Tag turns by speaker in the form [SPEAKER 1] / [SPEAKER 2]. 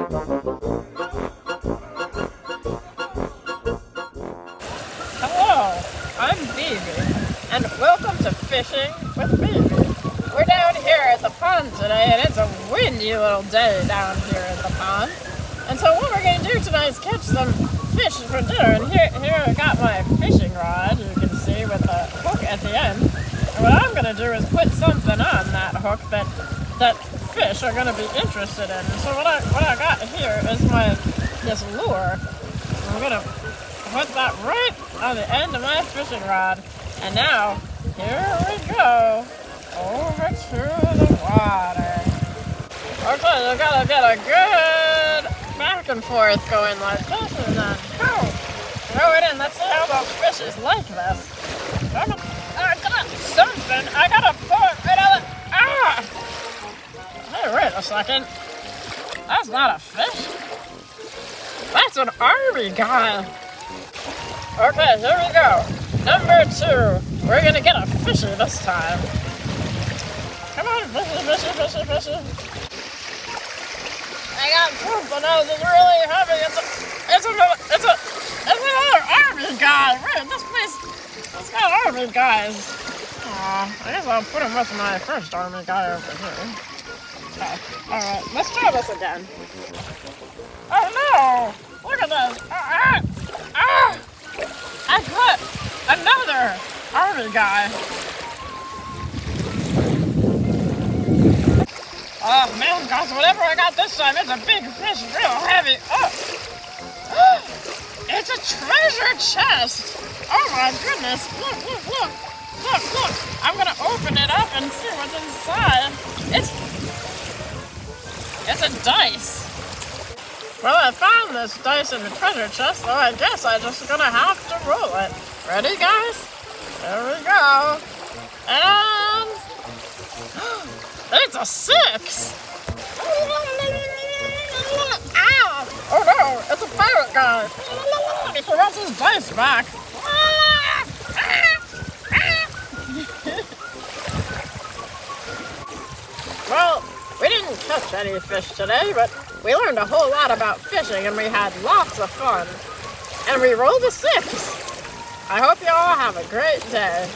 [SPEAKER 1] Hello, I'm Beavy, and welcome to Fishing with Beavy. We're down here at the pond today, and it's a windy little day down here at the pond. And so what we're going to do tonight is catch some fish for dinner. And here I got my fishing rod, you can see, with a hook at the end. And what I'm going to do is put something on that hook that fish are going to be interested in. So what I got here is this lure. I'm going to put that right on the end of my fishing rod. And now, here we go, over to the water. Okay, you gotta get a good back and forth going like this, and then throw it in. Let's see how those fishes like this. I got something. I gotta pull it right out of Hey, wait a second. That's not a fish. That's an army guy. Okay, here we go. Number 2. We're gonna get a fishy this time. Come on, fishy. I got something else. It's really heavy. It's another army guy. Right, this place, it's got army guys. Aw, I guess I'll put him with my first army guy over here. Okay, alright, let's try this again. Oh no! Look at this! I put another army guy. Oh man, guys, whatever I got this time, it's a big fish, real heavy. Oh! It's a treasure chest! Oh my goodness! Look! I'm gonna open it up and see what's inside. It's a dice. Well, I found this dice in the treasure chest, so I guess I'm just gonna have to roll it. Ready, guys? There we go. And it's a 6! Ow! Oh no, it's a pirate guy! He wants his dice back! Well, we didn't catch any fish today, but we learned a whole lot about fishing and we had lots of fun. And we rolled a 6! I hope you all have a great day.